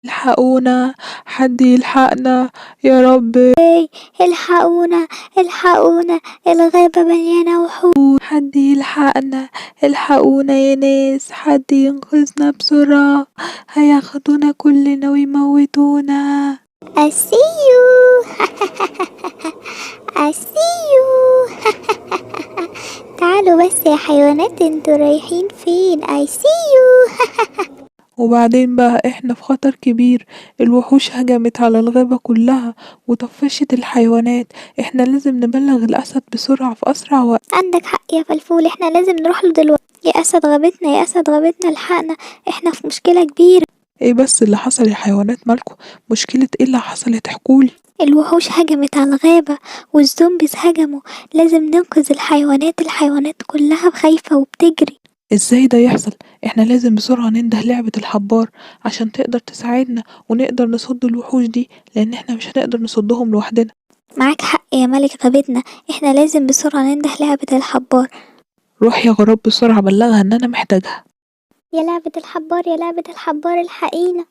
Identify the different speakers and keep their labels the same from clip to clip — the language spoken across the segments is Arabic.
Speaker 1: الحقونا، حد يلحقنا يا رب.
Speaker 2: الحقونا الحقونا، الغابة مليانة وحوش.
Speaker 1: حد يلحقنا، الحقونا يا ناس، حد ينقذنا بسرعة، هياخدونا كلنا ويموتونا.
Speaker 2: أسيو أسيو تعالوا بس يا حيوانات، انتوا رايحين فين؟ أسيو
Speaker 1: وبعدين بقى احنا في خطر كبير، الوحوش هجمت على الغابة كلها وطفشت الحيوانات، احنا لازم نبلغ الأسد بسرعة في أسرع وقت.
Speaker 2: عندك حق يا فلفول، احنا لازم نروح له دلوقتي. يا أسد غابتنا، يا أسد غابتنا، الحقنا، احنا في مشكلة كبيرة.
Speaker 1: ايه بس اللي حصل يا حيوانات؟ مالكم؟ مشكلة ايه اللي حصلت؟ احكولي.
Speaker 2: الوحوش هجمت على الغابة والزومبيز هجموا، لازم ننقذ الحيوانات، الحيوانات كلها خايفة وبتجري.
Speaker 1: ازاي ده يحصل؟ احنا لازم بسرعة ننده لعبة الحبار عشان تقدر تساعدنا ونقدر نصد الوحوش دي، لان احنا مش هنقدر نصدهم لوحدنا.
Speaker 2: معاك حق يا ملك غابتنا، احنا لازم بسرعة ننده لعبة الحبار.
Speaker 1: روح يا غراب بسرعة بلغها ان انا محتاجها.
Speaker 2: يا لعبة الحبار، يا لعبة الحبار، الحقينا.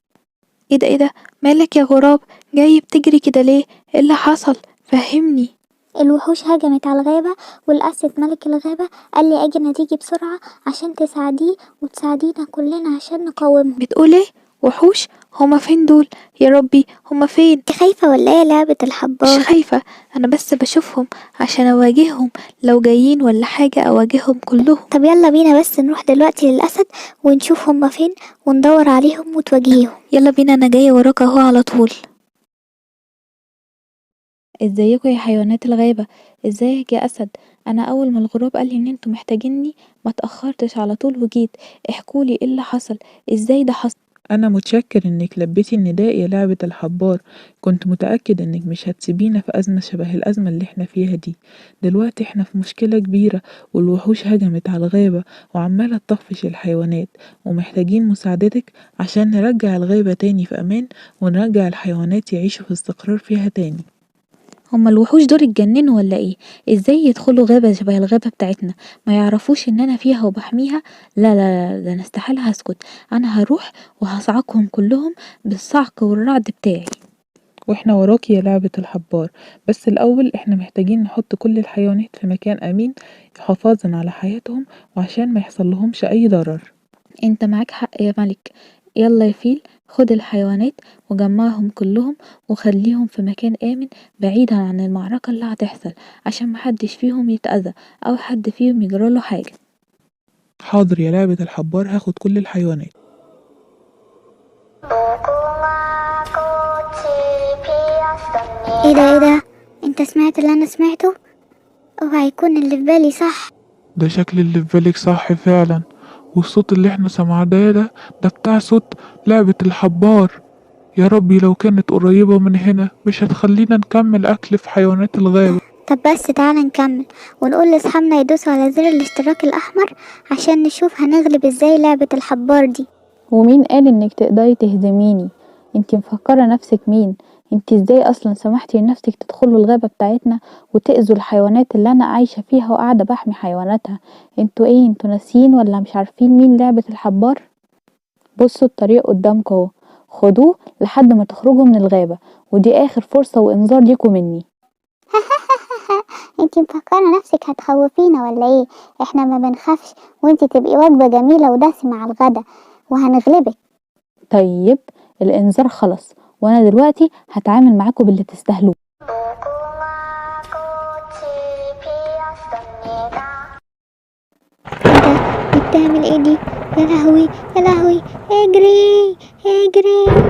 Speaker 3: ايه ده مالك يا غراب؟ جاي بتجري كده ليه؟ ايه اللي حصل؟ فهمني.
Speaker 2: الوحوش هجمت على الغابة، والأسد ملك الغابة قال لي أجي تيجي بسرعة عشان تساعديه وتساعدينا كلنا عشان نقاومهم.
Speaker 3: بتقول ايه؟ وحوش؟ هما فين دول؟ يا ربي هما فين؟
Speaker 2: انت خايفة ولا ايه يا لعبة
Speaker 3: مش
Speaker 2: الحبار؟
Speaker 3: خايفة، انا بس بشوفهم عشان اواجههم، لو جايين ولا حاجة اواجههم كلهم.
Speaker 2: طب يلا بينا بس نروح دلوقتي للأسد ونشوف هما فين وندور عليهم وتواجهيهم.
Speaker 3: يلا بينا، انا جاية وراك اهو على طول. ازيكم يا حيوانات الغابة؟ ازيك يا اسد؟ انا اول ما الغراب قال لي ان انتوا محتاجيني ما تاخرتش على طول وجيت. احكولي ايه اللي حصل؟ ازاي ده حصل؟
Speaker 1: أنا متشكر إنك لبيتي النداء يا لعبة الحبار، كنت متأكد إنك مش هتسيبينا في أزمة شبه الأزمة اللي احنا فيها دي. دلوقتي احنا في مشكلة كبيرة، والوحوش هجمت على الغابة وعمالة تطفش الحيوانات، ومحتاجين مساعدتك عشان نرجع الغابة تاني في أمان، ونرجع الحيوانات يعيشوا في استقرار فيها تاني.
Speaker 3: هما الوحوش دول اتجننوا ولا ايه؟ ازاي يدخلوا غابة شبه الغابة بتاعتنا؟ ما يعرفوش ان انا فيها وبحميها؟ لا لا لا، ده انا استحيل هسكت، انا هروح وهصعقهم كلهم بالصعق والرعد بتاعي.
Speaker 1: واحنا وراكي يا لعبة الحبار، بس الأول احنا محتاجين نحط كل الحيوانات في مكان أمين حفاظا على حياتهم وعشان ما يحصلهمش أي ضرر.
Speaker 3: انت معاك حق يا ملك. يلا يا فيل، خد الحيوانات وجمعهم كلهم وخليهم في مكان آمن بعيدا عن المعركة اللي هتحصل، عشان محدش فيهم يتأذى أو حد فيهم يجراله حاجة.
Speaker 1: حاضر يا لعبة الحبار، هاخد كل الحيوانات.
Speaker 2: ايه ده انت سمعت اللي انا سمعته؟ اوعى يكون اللي في بالي صح.
Speaker 1: ده شكل اللي في بالك صح فعلا، والصوت اللي احنا سمعناه ده بتاع صوت لعبة الحبار. يا ربي لو كانت قريبة من هنا مش هتخلينا نكمل أكل في حيوانات الغابة.
Speaker 2: طب بس تعالى نكمل ونقول لاصحابنا يدوسوا على زر الاشتراك الاحمر عشان نشوف هنغلب ازاي لعبة الحبار دي.
Speaker 3: ومين قال انك تقدري تهزميني؟ انتي مفكرة نفسك مين؟ انتي ازاي اصلا سمحتي لنفسك تدخلوا الغابة بتاعتنا وتأذوا الحيوانات اللي انا عايشة فيها وقاعدة بحمي حيواناتها؟ انتوا ايه؟ انتوا ناسيين ولا مش عارفين مين لعبة الحبار؟ بصوا الطريق قدامكم اهو، خدوه لحد ما تخرجوا من الغابة، ودي اخر فرصة وانذار ليكوا مني.
Speaker 2: انتي مفكرة نفسك هتخوفينا ولا ايه؟ احنا ما بنخافش، وانتي تبقي وجبة جميلة ودسمة على الغدا وهنغلبك.
Speaker 3: طيب الانذار خلص، وانا دلوقتي هتعامل معاكوا باللي تستاهلوه.
Speaker 2: دي بتعمل ايه دي؟ يا لهوي يا لهوي، اجري اجري.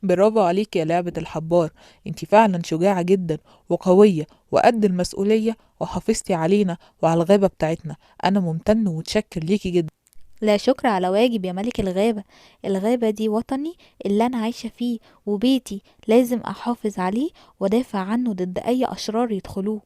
Speaker 1: برافو عليك يا لعبة الحبار، انتي فعلا شجاعة جدا وقوية وقد المسؤولية، وحافظتي علينا وعلى الغابة بتاعتنا. أنا ممتن ومتشكر ليكي جدا.
Speaker 3: لا شكر على واجب يا ملك الغابة، الغابة دي وطني اللي أنا عايشة فيه وبيتي، لازم أحافظ عليه ودافع عنه ضد أي أشرار يدخلوه.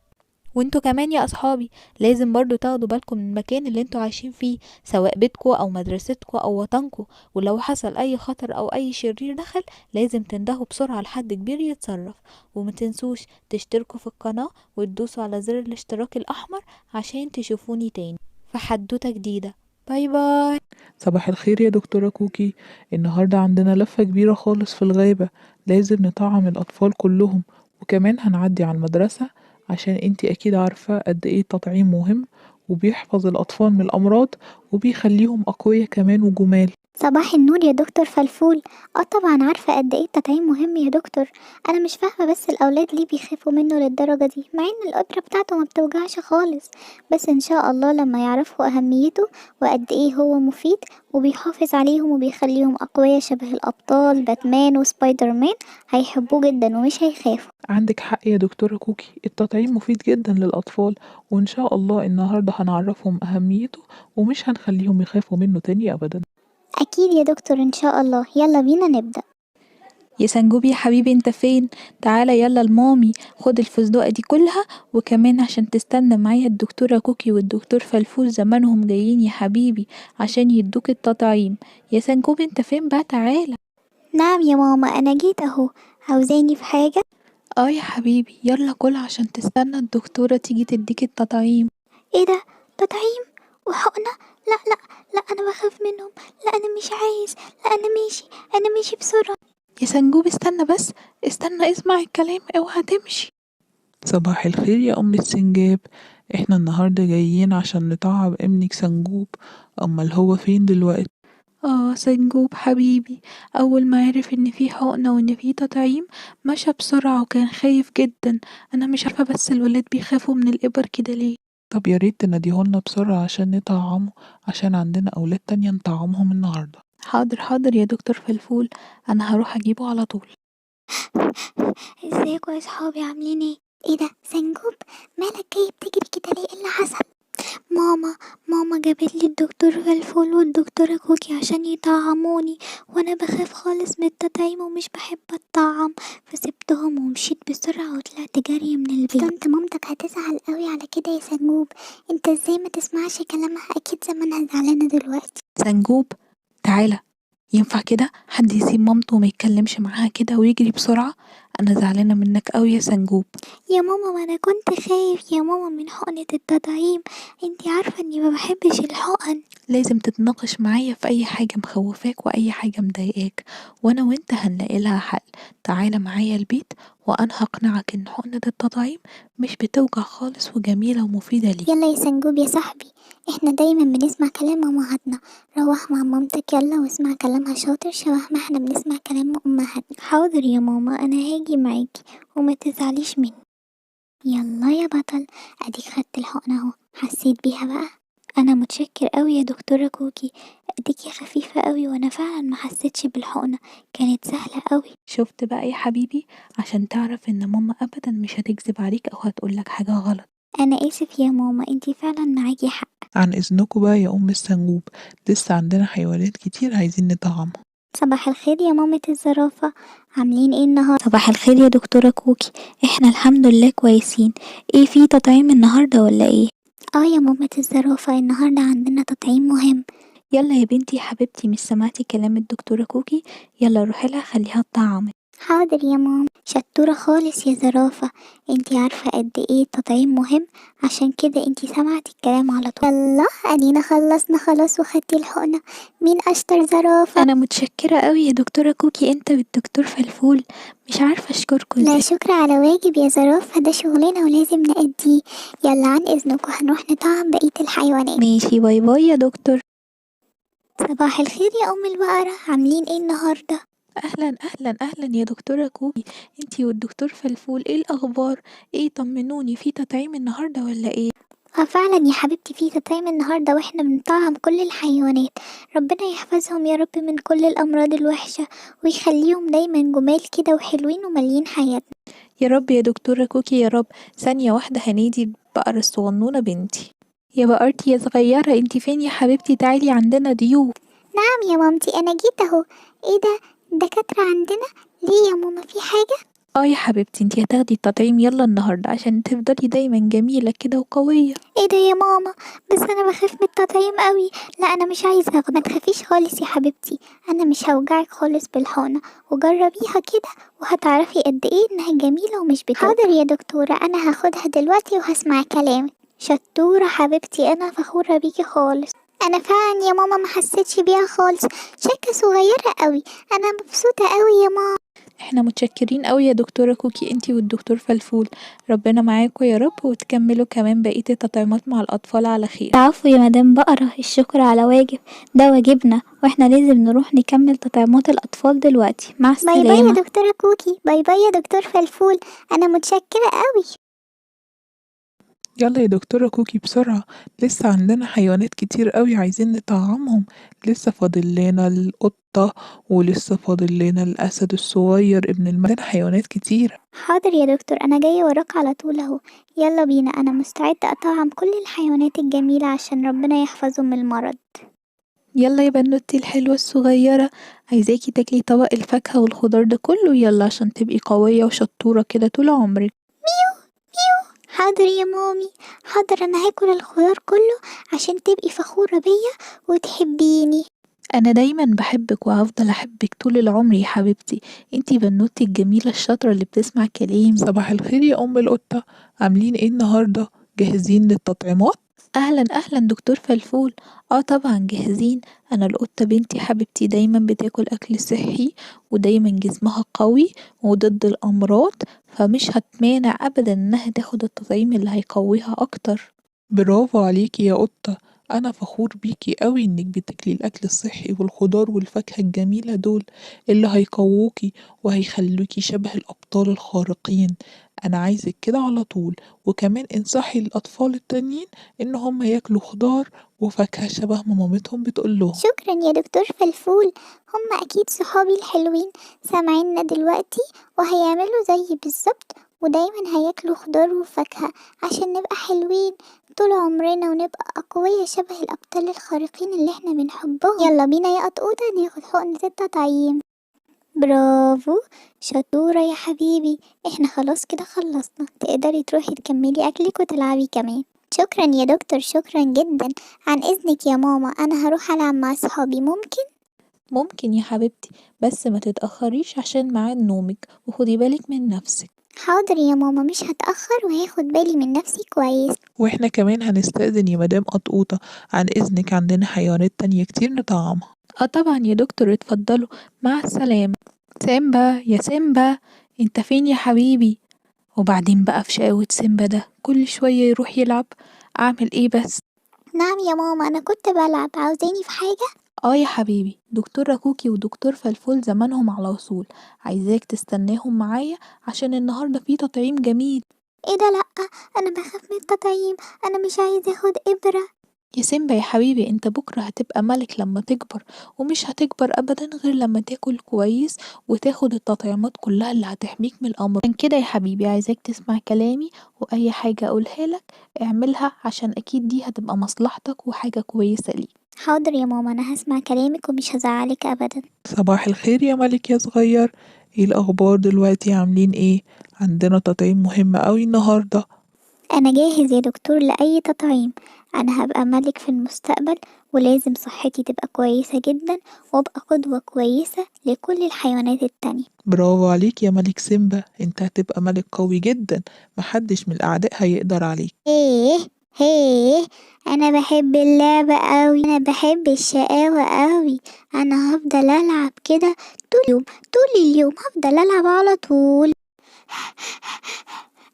Speaker 3: وانتوا كمان يا أصحابي لازم برضو تاخدوا بالكم من المكان اللي انتوا عايشين فيه، سواء بيتكوا أو مدرستكوا أو وطنكوا، ولو حصل أي خطر أو أي شرير دخل لازم تندهوا بسرعة لحد كبير يتصرف. ومتنسوش تشتركوا في القناة وتدوسوا على زر الاشتراك الأحمر عشان تشوفوني تاني في حدوتة جديدة. باي باي.
Speaker 1: صباح الخير يا دكتورة كوكي. النهاردة عندنا لفة كبيرة خالص في الغابة، لازم نطعم الأطفال كلهم، وكمان هنعدي على المدرسة عشان انتي أكيد عارفة قد ايه التطعيم مهم، وبيحفظ الأطفال من الأمراض وبيخليهم أقوياء كمان وجمال.
Speaker 2: صباح النور يا دكتور فلفول. طبعا عارفة قد ايه التطعيم مهم يا دكتور. انا مش فاهمة بس الاولاد ليه بيخافوا منه للدرجة دي، مع ان الابرة بتاعته ما بتوجعش خالص. بس ان شاء الله لما يعرفوا اهميته وقد ايه هو مفيد وبيحافظ عليهم وبيخليهم اقوياء شبه الابطال باتمان وسبايدر مان، هيحبوه جدا ومش هيخافوا.
Speaker 1: عندك حق يا دكتورة كوكي، التطعيم مفيد جدا للأطفال، وإن شاء الله النهاردة هنعرفهم أهميته ومش هنخليهم يخافوا منه تاني أبدا.
Speaker 2: اكيد يا دكتور ان شاء الله، يلا بينا نبدأ.
Speaker 3: يا سنجوب يا حبيبي انت فين؟ تعالى يلا لمامي، خد الفستقة دي كلها، وكمان عشان تستنى معايا الدكتورة كوكي والدكتور فلفول زمانهم جايين يا حبيبي عشان يدوك التطعيم. يا سنجوب انت فين بقى؟ تعالى.
Speaker 2: نعم يا ماما، انا جيت اهو. عاوزاني في حاجة؟
Speaker 3: اه يا حبيبي يلا كل عشان تستنى الدكتورة تيجي تديك التطعيم.
Speaker 2: ايه ده؟ تطعيم وحقنة؟ لا لا لا، انا بخاف منهم. لا انا مش عايز. لا انا ماشي بسرعة.
Speaker 3: يا سنجوب استنى بس، استنى اسمع الكلام اوعى تمشي.
Speaker 1: صباح الخير يا أم السنجاب، احنا النهاردة جايين عشان نطعم ابنك سنجوب. أمال هو فين دلوقتي؟
Speaker 3: سنجوب حبيبي اول ما عرف ان في حقنة وان في تطعيم مشى بسرعة وكان خايف جدا. انا مش عارفة بس الولاد بيخافوا من الابر كده ليه.
Speaker 1: طب يا ريت تناديهولنا بسرعة عشان نطعمه، عشان عندنا أولاد تانية نطعمهم النهاردة.
Speaker 3: حاضر حاضر يا دكتور فلفول، انا هروح اجيبه على طول.
Speaker 2: ازيكم يا صحابي، عاملين ايه؟ ايه ده سنجوب؟ مالك جاي بتجري كده ليه؟ ايه اللي حصل؟ ماما جابت لي الدكتور فلفول والدكتورة كوكي عشان يطعموني، وانا بخاف خالص من التطعيم ومش بحب اتطعم، فسبتهم ومشيت بسرعة وطلعت جري من البيت. طنط مامتك هتزعل قوي على كده يا سنجوب، انت ازاي ما تسمعش كلامها؟ اكيد زمانها زعلانة دلوقتي.
Speaker 3: سنجوب تعالى، ينفع كده حد يسيب مامته وما يتكلمش معاها كده ويجري بسرعة؟ انا زعلانة منك قوي يا سنجوب.
Speaker 2: يا ماما ما انا كنت خايف يا ماما من حقنة التطعيم، انتي عارفة اني ما بحبش الحقن.
Speaker 3: لازم تتناقش معايا في اي حاجة مخوفاك واي حاجة مضايقاك، وانا وانت هنلاقي لها حل. تعالى معايا البيت وانا هقنعك ان حقنة التطعيم مش بتوجع خالص وجميلة ومفيدة ليك.
Speaker 2: يلا يا سنجوب يا صاحبي، احنا دايما بنسمع كلام امهاتنا. روح مع مامتك يلا واسمع كلامها شاطر شبه ما احنا بنسمع كلام امهاتنا. حاضر يا ماما، انا هاجي معاكي وما تزعليش مني. يلا يا بطل، اديك خدت الحقنة اهو، حسيت بيها بقى؟ انا متشكر قوي يا دكتورة كوكي، ايديكي خفيفة قوي وانا فعلا ما حسيتش بالحقنة، كانت سهلة قوي.
Speaker 3: شفت بقى يا حبيبي؟ عشان تعرف ان ماما ابدا مش هتكذب عليك او هتقولك حاجة غلط.
Speaker 2: انا اسف يا ماما، انتي فعلا معاكي حق.
Speaker 1: عن إذنكوا بقى يا أم السنجوب، لسه عندنا حيوانات كتير عايزين نطعمها.
Speaker 2: صباح الخير يا مامة الزرافة، عاملين ايه النهاردة؟ صباح الخير يا دكتورة كوكي، احنا الحمد لله كويسين. ايه في تطعيم النهاردة ولا ايه؟ يا مامة الزرافة، النهاردة عندنا تطعيم مهم.
Speaker 3: يلا يا بنتي يا حبيبتي، مش سمعتي كلام الدكتورة كوكي؟ يلا روحي لها خليها تطعمك.
Speaker 2: حاضر يا ماما، شطورة خالص يا زرافة، انتي عارفة قد ايه التطعيم مهم، عشان كده انتي سمعتي الكلام على طول. يلا ادينا خلصنا خلاص وخدتي الحقنة. مين اشطر زرافة؟
Speaker 3: انا متشكرة قوي يا دكتورة كوكي انت والدكتور فلفول، مش عارفة اشكركم
Speaker 2: لا
Speaker 3: ازاي.
Speaker 2: شكر على واجب يا زرافة، ده شغلنا ولازم نأديه. يلا عن اذنكم هنروح نطعم بقية الحيوانات.
Speaker 3: ماشي، باي باي يا دكتور.
Speaker 2: صباح الخير يا ام البقرة، عاملين ايه النهاردة؟
Speaker 3: اهلا اهلا اهلا يا دكتورة كوكي، انتي والدكتور فلفول ايه الاخبار؟ ايه طمنوني، في تطعيم النهاردة ولا ايه؟
Speaker 2: فعلا يا حبيبتي في تطعيم النهاردة واحنا بنطعم كل الحيوانات، ربنا يحفظهم يا رب من كل الأمراض الوحشة ويخليهم دايما جمال كده وحلوين ومالين حياتنا.
Speaker 3: يا رب يا دكتورة كوكي يا رب. ثانية واحدة هنادي البقرة الصغنونة بنتي. يا بقرتي يا صغيرة انتي فين يا حبيبتي؟ تعالي عندنا ضيوف.
Speaker 2: نعم يا مامتي أنا جيت أهو. ايه ده؟ دكاترة عندنا؟ ليه يا ماما، في حاجة؟
Speaker 3: يا حبيبتي انتي هتاخدي التطعيم يلا النهاردة عشان تفضلي دايما جميلة كده وقوية.
Speaker 2: ايه ده يا ماما؟ بس أنا بخاف من التطعيم قوي. لا أنا مش عايزة أخد. ما تخافيش خالص يا حبيبتي، أنا مش هوجعك خالص بالحقنة، وجربيها كده وهتعرفي قد ايه إنها جميلة ومش بتوجع. حاضر يا دكتورة، أنا هاخدها دلوقتي وهسمع كلامك. شطورة حبيبتي، أنا فخورة بيكي خالص. انا فعلا يا ماما ما حسيتش بيها خالص، شكة صغيرة قوي. انا مبسوطة قوي يا ماما.
Speaker 3: احنا متشكرين قوي يا دكتورة كوكي، انتي والدكتور فلفول. ربنا معاكم يا رب، وتكملوا كمان بقية التطعيمات مع الأطفال على خير.
Speaker 2: العفو يا مدام بقرة، الشكر على واجب، ده واجبنا واحنا لازم نروح نكمل تطعيمات الأطفال دلوقتي. مع السلامة. باي باي يا دكتورة كوكي، باي باي يا دكتور فلفول، أنا متشكرة قوي.
Speaker 1: يلا يا دكتورة كوكي بسرعة، لسه عندنا حيوانات كتير قوي عايزين نطعمهم. لسه فاضل لنا القطة، ولسه فاضل لنا الأسد الصغير ابن عندنا حيوانات كتير.
Speaker 2: حاضر يا دكتور، أنا جاية وراك على طول أهو. يلا بينا، أنا مستعدة أطعم كل الحيوانات الجميلة عشان ربنا يحفظهم من المرض.
Speaker 3: يلا يا بنوتي الحلوة الصغيرة، عايزاكي تاكلي طبق الفاكهة والخضار ده كله، يلا عشان تبقي قوية وشطورة كده طول عمرك.
Speaker 2: حاضر يا مامي، حاضر، أنا هاكل الخضار كله عشان تبقي فخورة بيا وتحبيني.
Speaker 3: انا دايما بحبك وهفضل احبك طول العمر يا حبيبتي، انتي بنوتي الجميلة الشاطرة اللي بتسمع كلامي.
Speaker 1: صباح الخير يا أم القطة، عاملين ايه النهاردة؟ جاهزين للتطعيمات؟
Speaker 3: اهلا اهلا دكتور فلفول. اه طبعا جاهزين. انا القطة بنتي حبيبتي دايما بتاكل اكل صحي، ودايما جسمها قوي وضد الامراض، فمش هتمانع ابدا انها تاخد التطعيم اللي هيقويها اكتر.
Speaker 1: برافو عليكي يا قطة، أنا فخور بيكي قوي إنك بتاكلي الأكل الصحي والخضار والفاكهة الجميلة دول اللي هيقووكي وهيخلوكي شبه الأبطال الخارقين. أنا عايزك كده على طول، وكمان انصحي الأطفال التانيين إن هم ياكلوا خضار وفاكهة شبه ما مامتهم بتقولهم.
Speaker 2: شكرا يا دكتور فلفول، هم أكيد صحابي الحلوين سامعيننا دلوقتي وهيعملوا زيي بالظبط، ودايما هياكلوا خضار وفاكهة عشان نبقى حلوين طول عمرنا ونبقى أقوياء شبه الأبطال الخارقين اللي احنا بنحبهم. يلا بينا يا قطقوطة ناخد حقنة التطعيم. برافو، شطورة يا حبيبي، احنا خلاص كده خلصنا، تقدري تروحي تكملي أكلك وتلعبي كمان. شكرا يا دكتور، شكرا جدا. عن إذنك يا ماما، أنا هروح ألعب مع صحابي، ممكن؟
Speaker 3: ممكن يا حبيبتي، بس ما تتأخريش عشان ميعاد نومك، وخدي بالك من نفسك.
Speaker 2: حاضر يا ماما، مش هتأخر وهاخد بالي من نفسي كويس.
Speaker 1: واحنا كمان هنستأذن يا مدام قطقوطة، عن إذنك عندنا حيوانات تانية كتير نطعمها.
Speaker 3: اه طبعا يا دكتور، اتفضلوا، مع السلامة. سيمبا يا سيمبا، انت فين يا حبيبي؟ وبعدين بقى في شقاوة سيمبا ده كل شوية يروح يلعب، اعمل ايه بس؟
Speaker 2: نعم يا ماما، أنا كنت بلعب، عاوزاني في حاجة؟
Speaker 3: اه يا حبيبي، دكتورة كوكي ودكتور فلفول زمانهم على وصول، عايزاك تستناهم معايا عشان النهاردة في تطعيم جميل.
Speaker 2: ايه ده؟ لأ، أنا بخاف من التطعيم، أنا مش عايزة اخد إبرة.
Speaker 3: يا سيمبا يا حبيبي، انت بكرة هتبقى ملك لما تكبر، ومش هتكبر ابدا غير لما تاكل كويس وتاخد التطعيمات كلها اللي هتحميك من الامراض. عشان كده يا حبيبي عايزاك تسمع كلامي، واي حاجة اقولها لك اعملها، عشان اكيد دي هتبقى مصلحتك وحاجة كويسة ليك.
Speaker 2: حاضر يا ماما، أنا هسمع كلامك ومش هزعلك أبدا.
Speaker 1: صباح الخير يا ملك يا صغير، ايه الأخبار دلوقتي؟ عاملين ايه؟ عندنا تطعيم مهم قوي النهاردة.
Speaker 2: أنا جاهز يا دكتور لأي تطعيم، أنا هبقى ملك في المستقبل ولازم صحتي تبقى كويسة جدا وأبقى قدوة كويسة لكل الحيوانات التانية.
Speaker 1: برافو عليك يا ملك سيمبا، انت هتبقى ملك قوي جدا، محدش من الأعداء هيقدر عليك.
Speaker 2: ايه ايه، أنا بحب اللعبة أوي، أنا بحب الشقاوة أوي، أنا هفضل ألعب كده طول اليوم، طول اليوم هفضل ألعب على طول.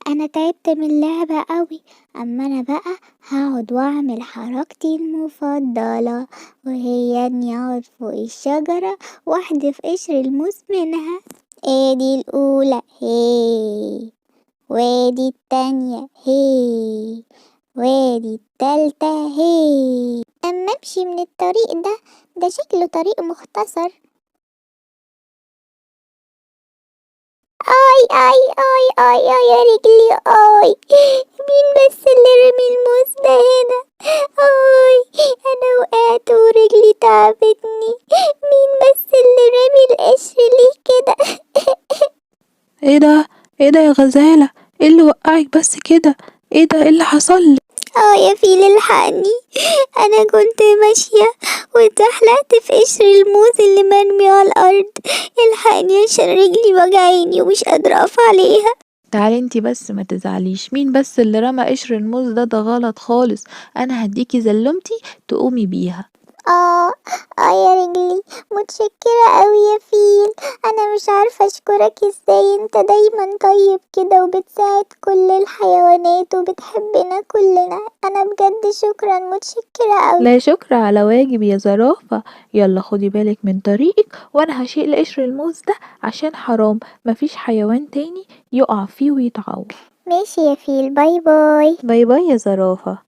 Speaker 2: انا تعبت من اللعبة قوي، اما انا بقى هقعد واعمل حركتي المفضلة، وهي اني اقعد فوق الشجرة واحدف قشر الموس منها. ادي الاولى هي، وادي التانية هي، وادي التالتة هي. اما امشي من الطريق ده شكله طريق مختصر. آي آي آي آي آي يا رجلي آي، مين بس اللي رمي الموس ده هنا؟ آي، أنا وقعت ورجلي تعبتني، مين بس اللي رمي القشر ليه كده؟
Speaker 3: ايه ده؟ ايه ده يا غزالة؟ ايه اللي وقعك بس كده؟ ايه ده؟ ايه اللي حصل؟
Speaker 2: يا فيل الحقني، أنا كنت ماشية واتزحلقت في قشر الموز اللي مرمي على الأرض، الحقني عشان رجلي وجعاني ومش قادرة أقف عليها.
Speaker 3: تعالي انتي بس ما تزعليش، مين بس اللي رمى قشر الموز ده غلط خالص. انا هديكي زلمتي تقومي بيها.
Speaker 2: يا رجلي، متشكرة أوي يا فيل. أنا مش عارفة أشكرك ازاي، انت دايما طيب كده وبتساعد كل الحيوانات وبتحبنا كلنا. أنا بجد شكرا، متشكرة أوي.
Speaker 3: لا شكر على واجب يا زرافة. يلا خدي بالك من طريقك، وانا هشيل قشر الموز ده عشان حرام مفيش حيوان تاني يقع فيه ويتعور.
Speaker 2: ماشي يا فيل، باي باي.
Speaker 3: باي باي يا زرافة.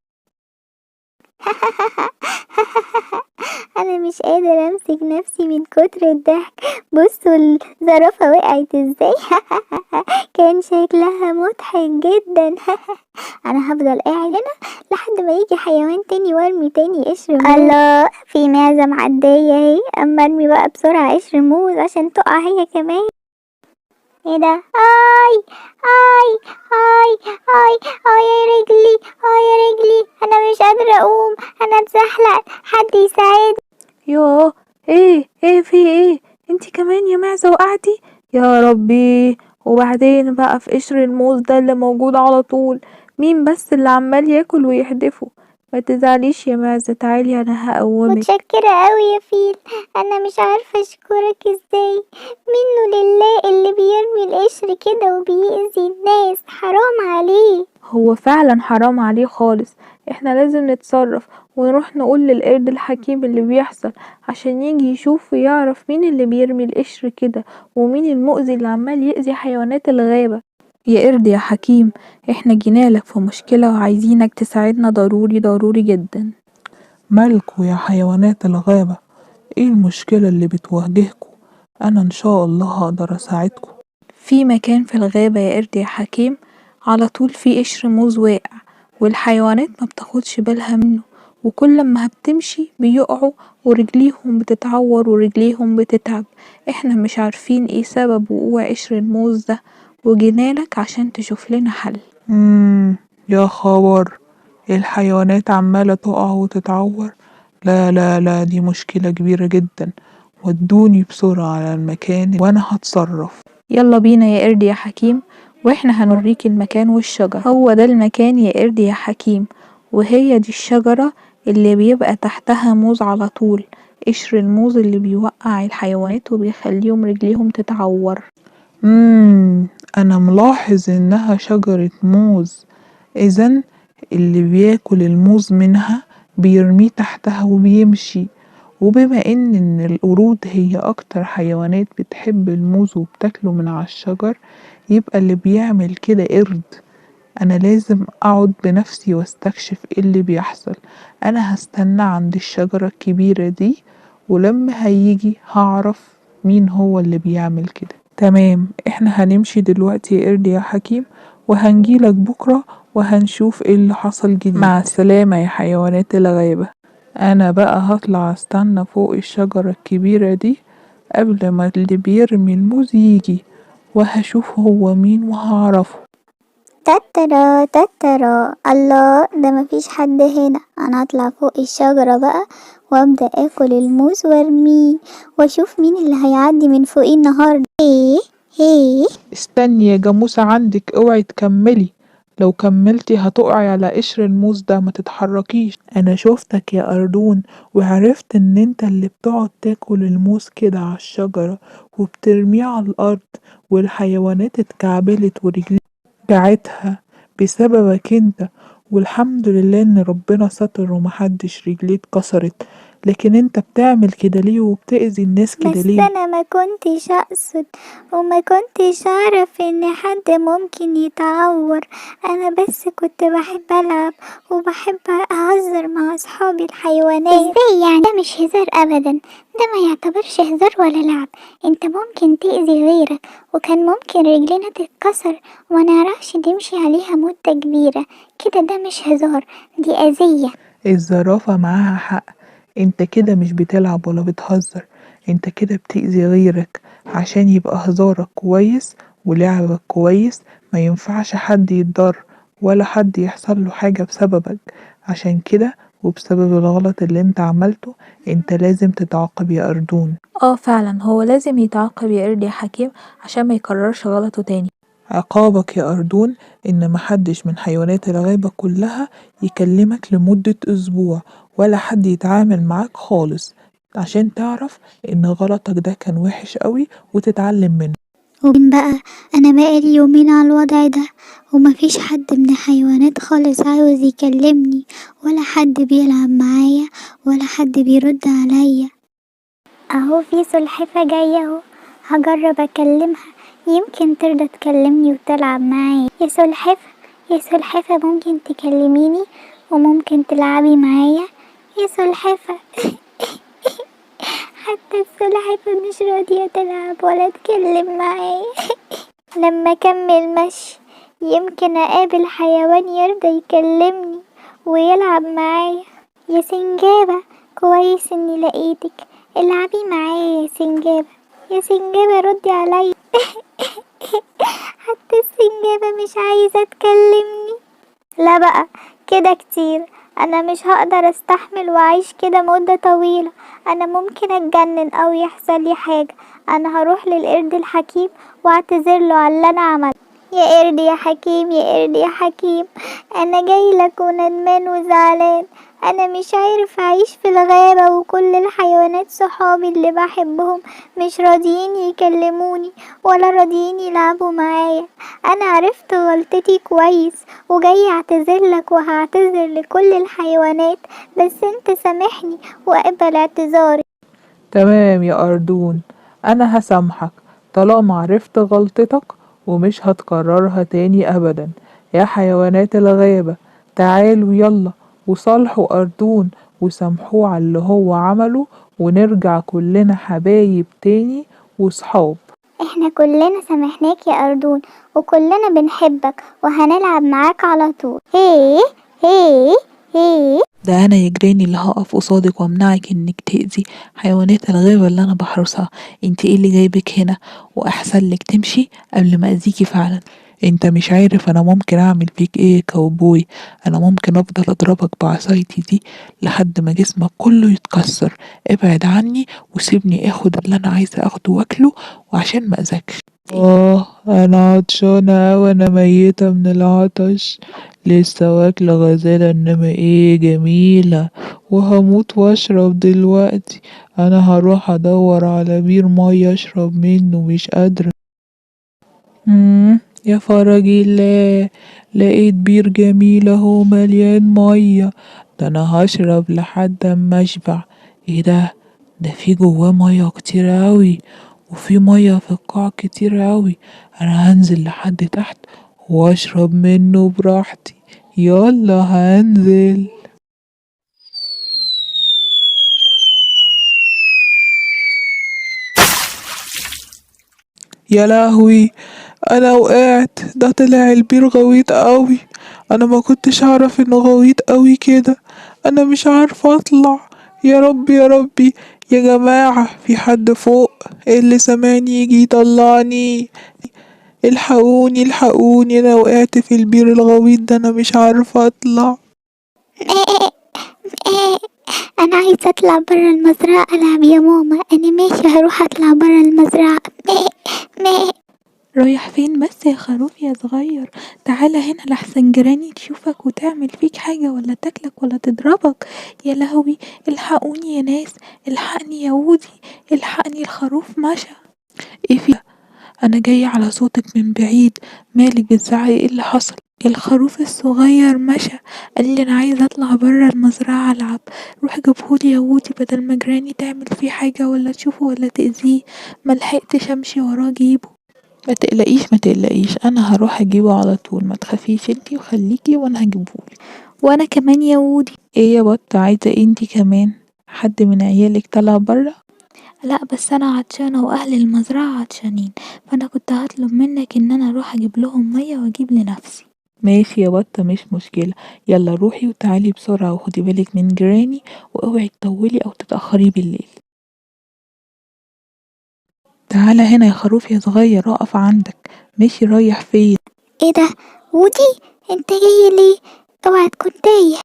Speaker 2: انا مش قادر امسك نفسي من كتر الضحك. بصوا الزرافة وقعت ازاي. كان شكلها مضحك جدا. انا هفضل قاعد هنا لحد ما يجي حيوان تاني وارمي تاني قشر موز. الله، في معزة معدية اهي، اما ارمي بقى بسرعة قشر موز عشان تقع هي كمان. ايه ده؟ اي اي اي اي اي يا رجلي، يا رجلي، انا مش قادرة اقوم، انا اتزحلق، حد يساعدني.
Speaker 3: يوه، ايه في ايه؟ انتي كمان يا معزة وقعتي؟ يا ربي. وبعدين بقى في قشر الموز ده اللي موجود على طول، مين بس اللي عمال ياكل ويحدفه؟ ما تزعليش يا معزة، تعالي انا هقومك.
Speaker 2: متشكرة اوي يا فيل. انا مش عارفة اشكرك ازاي، منه لله اللي بيرمي القشر كده وبيأذي الناس، حرام عليه.
Speaker 3: هو فعلا حرام عليه خالص. احنا لازم نتصرف ونروح نقول للقرد الحكيم اللي بيحصل عشان يجي يشوف ويعرف مين اللي بيرمي القشر كده ومين المؤذي اللي عمال يأذي حيوانات الغابة. يا قرد يا حكيم، احنا جينالك في مشكلة وعايزينك تساعدنا ضروري ضروري جدا.
Speaker 1: مالكوا يا حيوانات الغابة؟ ايه المشكلة اللي بتواجهكوا؟ انا ان شاء الله هقدر اساعدكوا.
Speaker 3: في مكان في الغابة يا قرد يا حكيم على طول في قشر موز واقع، والحيوانات ما بتاخدش بالها منه، وكل ما بتمشي بيقعوا ورجليهم بتتعور ورجليهم بتتعب. احنا مش عارفين ايه سبب وقوع قشر الموز ده، وجينالك عشان تشوف لنا حل.
Speaker 1: يا خبر، الحيوانات عمالة تقع وتتعور؟ لا لا لا، دي مشكلة كبيرة جدا. ودوني بسرعة على المكان وانا هتصرف.
Speaker 3: يلا بينا يا قرد يا حكيم، واحنا هنوريك المكان والشجر. هو ده المكان يا قرد يا حكيم، وهي دي الشجرة اللي بيبقى تحتها موز على طول، قشر الموز اللي بيوقع الحيوانات وبيخليهم رجليهم تتعور.
Speaker 1: انا ملاحظ انها شجرة موز. اذن اللي بياكل الموز منها بيرميه تحتها وبيمشي. وبما ان القرود هي اكتر حيوانات بتحب الموز وبتاكله من على الشجر، يبقى اللي بيعمل كده قرد. انا لازم اقعد بنفسي واستكشف ايه اللي بيحصل. انا هستنى عند الشجرة الكبيرة دي، ولما هيجي هعرف مين هو اللي بيعمل كده. تمام، احنا هنمشي دلوقتي يا قرد يا حكيم، وهنجيلك بكرة وهنشوف ايه اللي حصل جديد. مع السلامة يا حيوانات الغابة. انا بقى هطلع استنى فوق الشجرة الكبيرة دي قبل ما اللي بيرمي الموز يجي، وهشوف هو مين وهعرفه.
Speaker 2: تترا تترا، الله، ده مفيش حد هنا. انا هطلع فوق الشجرة بقى وابدأ اكل الموز وارميه واشوف مين اللي هيعدي من فوقي النهاردة. ايه
Speaker 1: استني يا جاموسة عندك، اوعي تكملي. لو كملتي هتقعي على قشر الموز ده، ما تتحركيش. انا شوفتك يا اردون وعرفت ان انت اللي بتقعد تاكل الموز كده على الشجرة وبترميه على الارض، والحيوانات اتكعبلت ورجليها وجعتها بسببك انت. والحمد لله ان ربنا ستر ومحدش رجليه اتكسرت. لكن انت بتعمل كده ليه وبتأذي الناس كده
Speaker 2: بس
Speaker 1: ليه؟
Speaker 2: انا ما كنتش اقصد وما كنتش اعرف ان حد ممكن يتعور. انا بس كنت بحب العب وبحب اهزر مع اصحابي الحيوانات. ازاي يعني؟ ده مش هزار ابدا، ده ما يعتبرش هزار ولا لعب. انت ممكن تأذي غيرك، وكان ممكن رجلنا تتكسر وما نعرفش نمشي عليها مدة كبيرة كده. ده مش هزار، دي اذية.
Speaker 1: الزرافة معاها حق. انت كده مش بتلعب ولا بتهزر، انت كده بتأذي غيرك. عشان يبقى هزارك كويس ولعبك كويس، ما ينفعش حد يتضر ولا حد يحصل له حاجة بسببك. عشان كده وبسبب الغلط اللي انت عملته، انت لازم تتعاقب يا أردون.
Speaker 3: فعلا هو لازم يتعاقب يا قرد يا حكيم عشان ما يكررش غلطه تاني.
Speaker 1: عقابك يا أردون إن محدش من حيوانات الغابة كلها يكلمك لمدة أسبوع، ولا حد يتعامل معاك خالص، عشان تعرف إن غلطك ده كان وحش قوي وتتعلم منه.
Speaker 2: وبين بقى انا بقالي يومين على الوضع ده، ومفيش حد من الحيوانات خالص عاوز يكلمني، ولا حد بيلعب معايا، ولا حد بيرد عليا. اهو في سلحفة جاية اهو، هجرب اكلمها يمكن ترضى تكلمني وتلعب معايا. يا سلحفة يا سلحفة، ممكن تكلميني وممكن تلعبي معايا يا سلحفة؟ حتى السلحفة مش راضية تلعب ولا تكلم معايا. لما اكمل مشي يمكن اقابل حيوان يرضى يكلمني ويلعب معايا. يا سنجابة، كويس اني لقيتك، العبي معايا يا سنجابة. يا سنجابة ردي عليا. حتى السنجابة مش عايزة تكلمني. لا بقى كده كتير، انا مش هقدر استحمل واعيش كده مدة طويلة، انا ممكن اتجنن او يحصل لي حاجة. انا هروح للقرد الحكيم واعتذر له على اللي انا عملته. يا قرد يا حكيم، يا قرد يا حكيم، انا جاي لك وندمان وزعلان. انا مش عارف اعيش في الغابة وكل الحيوانات صحابي اللي بحبهم مش راضيين يكلموني ولا راضيين يلعبوا معايا. انا عرفت غلطتي كويس وجاي اعتذر لك وهعتذر لكل الحيوانات، بس انت سامحني واقبل اعتذاري.
Speaker 1: تمام يا أردون، أنا هسامحك طالما عرفت غلطتك ومش هتكررها تاني أبدا. يا حيوانات الغابة تعالوا يلا وصالحوا أردون وسامحوه على اللي هو عمله، ونرجع كلنا حبايب تاني وصحاب.
Speaker 2: احنا كلنا سامحناك يا أردون، وكلنا بنحبك وهنلعب معاك على طول. هيه هيه هيه.
Speaker 3: ده انا يا جيراني اللي هقف قصادك وامنعك انك تأذي حيوانات الغابة اللي انا بحرسها. انت ايه اللي جايبك هنا؟ واحسن لك تمشي قبل ما اذيكي فعلا.
Speaker 1: انت مش عارف انا ممكن اعمل فيك ايه يا كاوبوي. انا ممكن افضل اضربك بعصايتي دي لحد ما جسمك كله يتكسر. ابعد عني وسيبني اخد اللي انا عايزه اخده واكله، وعشان ما اذاكش. انا عطشانه وانا ميته من العطش، لسه واكله غزاله انما ايه جميله، وهموت واشرب دلوقتي. انا هروح ادور على بير ميه اشرب منه، مش قادره. يا فرج الله، لقيت بير جميل اهو مليان ميه. ده انا هشرب لحد اما اشبع. ايه ده في جواه ميه كتير اوي، وفي ميه في القاع كتير اوي. انا هنزل لحد تحت واشرب منه براحتي. يلا هنزل. يا لهوي، انا وقعت، ده طلع البير غويط قوي. انا ما كنتش اعرف انه غويط قوي كده. انا مش عارفه اطلع. يا ربي يا ربي، يا جماعه في حد فوق اللي سامعني يجي يطلعني. الحقوني الحقوني، انا وقعت في البير الغويط ده، انا مش عارفه اطلع.
Speaker 2: انا عايزة اطلع برا المزرعة العب يا ماما. انا ماشي هروح اطلع برا المزرعة. ميه.
Speaker 3: رايح فين بس يا خروف يا صغير؟ تعالى هنا لحسن جيراني تشوفك وتعمل فيك حاجة ولا تاكلك ولا تضربك. يا لهوي، الحقوني يا ناس، الحقني يا ودي، الحقني الخروف مشى. ايه في؟ انا جاية على صوتك من بعيد، مالك بتزعقي؟ ايه اللي حصل؟ الخروف الصغير مشى، قال لي انا عايزه اطلع برا المزرعه العب. روح جيبهولي يا ودي بدل ما جيراني تعمل فيه حاجه ولا تشوفه ولا تاذيه. ملحقتش امشي وراه اجيبه.
Speaker 1: ما تقلقيش ما تقلقيش، انا هروح اجيبه على طول، ما تخافيش انتي وخليكي وانا هجيبهولك.
Speaker 3: وانا كمان يا ودي.
Speaker 1: ايه يا بط، عايزه إيه انتي كمان؟ حد من عيالك طلع برا؟
Speaker 3: لا بس انا عطشانه واهل المزرعه عطشانين، فانا كنت هطلب منك ان انا اروح اجيب لهم ميه واجيب لنفسي.
Speaker 1: ماشي يا بطة، مش مشكلة. يلا روحي وتعالي بسرعة وخدي بالك من جيراني، واوعي تطولي او تتأخري بالليل. تعالى هنا يا خروف يا صغير، اقف عندك. ماشي، رايح فين؟
Speaker 2: ايه ده ودي، انت جاي ليه؟ اوعى تكون تايه.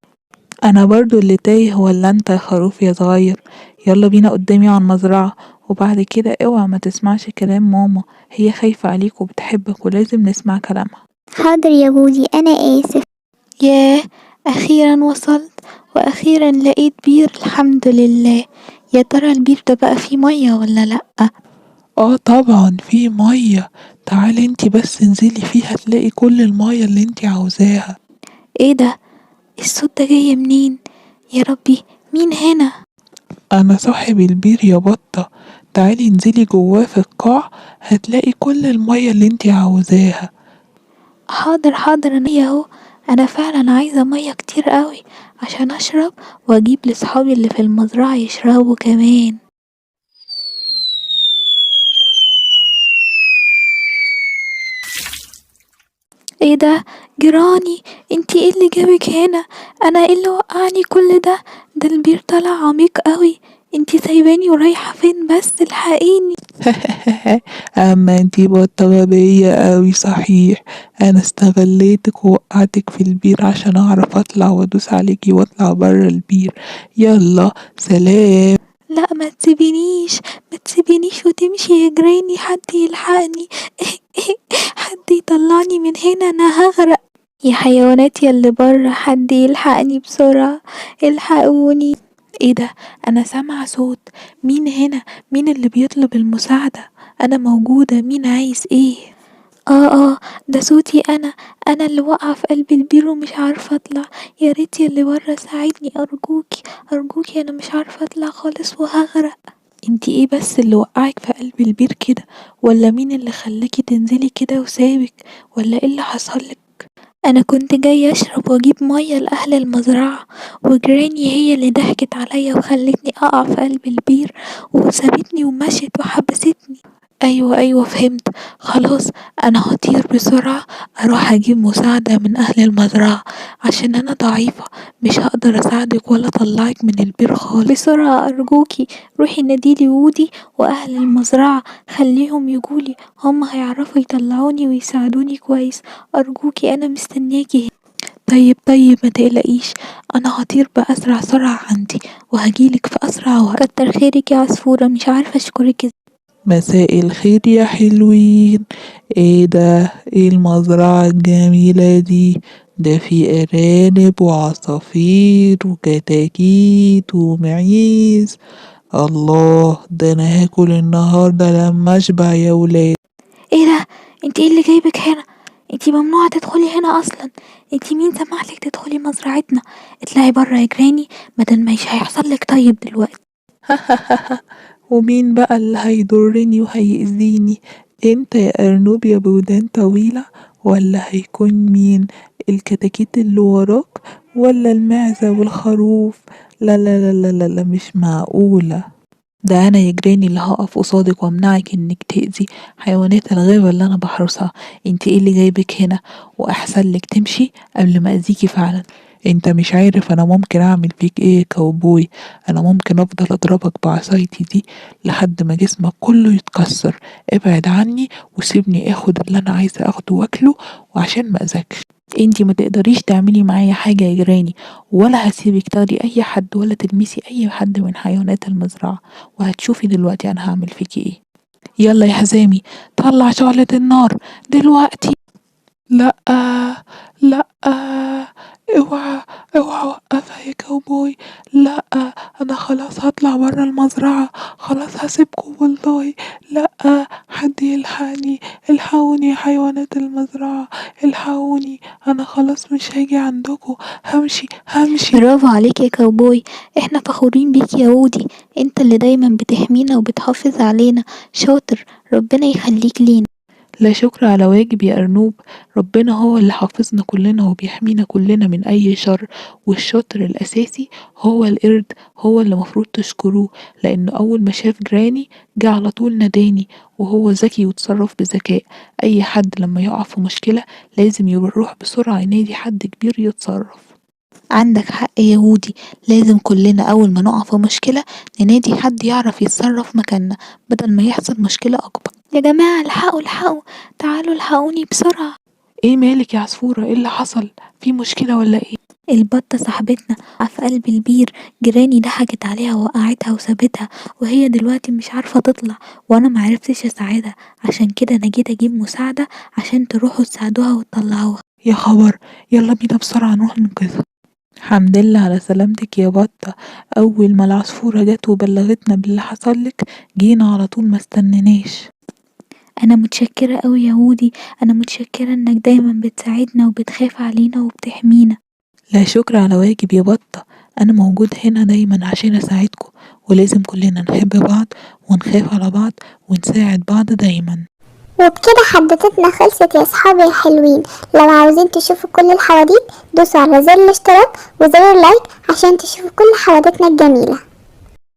Speaker 1: انا برضو اللي تايه ولا انت يا خروف يا صغير؟ يلا بينا قدامي على المزرعة، وبعد كده اوعى ما تسمعش كلام ماما، هي خايفة عليك وبتحبك ولازم نسمع كلامها.
Speaker 2: حاضر يا بودي، أنا آسف.
Speaker 3: ياه، أخيرا وصلت وأخيرا لقيت بير، الحمد لله. يا ترى البير ده بقى فيه مية ولا لأ؟
Speaker 1: اه طبعا في مية، تعالي انتي بس انزلي فيها تلاقي كل المية اللي انتي عاوزاها.
Speaker 3: ايه ده؟ الصوت ده جاي منين؟ يا ربي، مين هنا؟
Speaker 1: انا صاحب البير يا بطة، تعالي انزلي جواه في القاع هتلاقي كل المية اللي انتي عاوزاها.
Speaker 3: حاضر حاضر، انا اهو. انا فعلا عايزة مية كتير قوي عشان اشرب واجيب لصحابي اللي في المزرعة يشربوا كمان. ايه ده؟ جيراني، انتي ايه اللي جابك هنا؟ انا ايه اللي وقعني كل ده؟ ده البير طلع عميق قوي. انتي سايباني ورايحة فين؟ بس الحقيني.
Speaker 1: اما انتي بطة غبية اوي صحيح، انا استغليتك ووقعتك في البير عشان اعرف اطلع وادوس عليكي واطلع برا البير. يلا سلام.
Speaker 3: لا، ما تسيبينيش، ما تسيبينيش وتمشي يا جيراني، حد يلحقني. حد يطلعني من هنا، انا هغرق. يا حيوانات ياللي برا، حد يلحقني بسرعة، الحقوني. ايه ده؟ انا سامعة صوت. مين هنا؟ مين اللي بيطلب المساعدة؟ انا موجودة، مين عايز ايه؟ اه، ده صوتي انا. انا اللي واقعة في قلب البير ومش عارفة اطلع. يا ريت ياللي برا ساعدني، ارجوكي ارجوكي، انا مش عارفة اطلع خالص وهغرق. انتي ايه بس اللي وقعك في قلب البير كده؟ ولا مين اللي خلاكي تنزلي كده وسابك؟ ولا ايه اللي حصلك؟ انا كنت جاية اشرب واجيب مية لاهل المزرعة، وجيراني هي اللي ضحكت عليا وخلتني اقع في قلب البير وسابتني ومشيت وحبستني. ايوه فهمت. خلاص، انا هطير بسرعة اروح اجيب مساعدة من اهل المزرعة، عشان انا ضعيفة مش هقدر اساعدك ولا اطلعك من البير خالص. بسرعة ارجوكي، روحي ناديلي وودي واهل المزرعة، خليهم يجولي، هم هيعرفوا يطلعوني ويساعدوني كويس. ارجوكي، انا مستنياكي هنا. طيب ما تقلقيش، انا هطير باسرع سرعة عندي وهجيلك في اسرع وقت. كتر خيرك يا عصفورة، مش عارفة اشكرك ازاي.
Speaker 1: مساء الخير يا حلوين. ايه ده؟ ايه المزرعة الجميلة دي؟ ده في ارانب وعصافير وكتاكيت ومعيز. الله، ده انا هاكل النهاردة لما اشبع يا ولاد.
Speaker 3: ايه ده؟ انت ايه اللي جايبك هنا؟ انت ممنوعة تدخلي هنا اصلا. انت مين سمحلك تدخلي مزرعتنا؟ اطلعي برا يا جراني، بدل ما هيحصلك طيب دلوقتي.
Speaker 1: ومين بقى اللي هيضرني وهيأذيني؟ انت يا ارنوب يا بودان طويلة، ولا هيكون مين؟ الكتاكيت اللي وراك، ولا المعزة والخروف؟ لا لا لا لا لا لا، مش معقولة. ده انا يا جراني اللي هقف قصادك وامنعك انك تأذي حيوانات الغابة اللي انا بحرسها. انت ايه اللي جايبك هنا؟ واحسن لك تمشي قبل ما اذيكي فعلا. انت مش عارف انا ممكن اعمل فيك ايه يا كاوبوي؟ انا ممكن افضل اضربك بعصايتي دي لحد ما جسمك كله يتكسر. ابعد عني وسيبني اخد اللي انا عايزه اخده واكله، وعشان ما اذاكش. انتي ما تقدريش تعملي معايا حاجة يا جيراني، ولا هسيبك تاخدي اي حد ولا تلمسي اي حد من حيوانات المزرعة. وهتشوفي دلوقتي انا هعمل فيكي ايه. يلا يا حزامي، طلع شعلة النار دلوقتي. لا لا، اوعى اوعى وقفها يا كاوبوي. لا، انا خلاص هطلع برا المزرعة، خلاص هسيبكم والله. لا، حد يلحقني، الحقوني يا حيوانات المزرعة، الحقوني، انا خلاص مش هاجي عندكم، همشي.
Speaker 3: برافو عليك يا كاوبوي، احنا فخورين بيك يا وودي. انت اللي دايما بتحمينا وبتحافظ علينا، شاطر، ربنا يخليك لينا.
Speaker 1: لا شكر على واجب يا أرنوب، ربنا هو اللي حافظنا كلنا وبيحمينا كلنا من أي شر. والشاطر الأساسي هو القرد، هو اللي مفروض تشكروه، لأنه أول ما شاف جراني جه على طول ناداني. وهو ذكي وتصرف بذكاء. أي حد لما يقع في مشكلة لازم يروح بسرعة ينادي حد كبير يتصرف.
Speaker 3: عندك حق يا وودي، لازم كلنا اول ما نقع في مشكلة ننادي حد يعرف يتصرف مكاننا، بدل ما يحصل مشكلة اكبر. يا جماعة، الحقوا، تعالوا الحقوني بسرعة.
Speaker 1: ايه مالك يا عصفورة؟ ايه اللي حصل؟ في مشكلة ولا ايه؟
Speaker 3: البطة صاحبتنا في قلب البير، جيراني ضحكت عليها ووقعتها وسابتها، وهي دلوقتي مش عارفة تطلع، وانا معرفتش اساعدها، عشان كده انا جيت اجيب مساعدة عشان تروحوا تساعدوها وتطلعوها.
Speaker 1: يا خبر، يلا بينا بسرعة نروح ننقذها. حمد لله على سلامتك يا بطة، أول ما العصفورة جت وبلغتنا باللي حصلك جينا على طول ما استنيناش.
Speaker 3: انا متشكرة اوي يا هودي، انا متشكرة انك دايما بتساعدنا وبتخاف علينا وبتحمينا.
Speaker 1: لا شكر على واجب يا بطة، أنا موجود هنا دايما عشان أساعدكم، ولازم كلنا نحب بعض ونخاف على بعض ونساعد بعض دايما.
Speaker 2: وبكده حدوتتنا خلصت يا صحابي يا حلوين. لو عاوزين تشوفوا كل الحواديت دوسوا على زر الاشتراك وزر اللايك عشان تشوفوا كل حوادتنا الجميلة.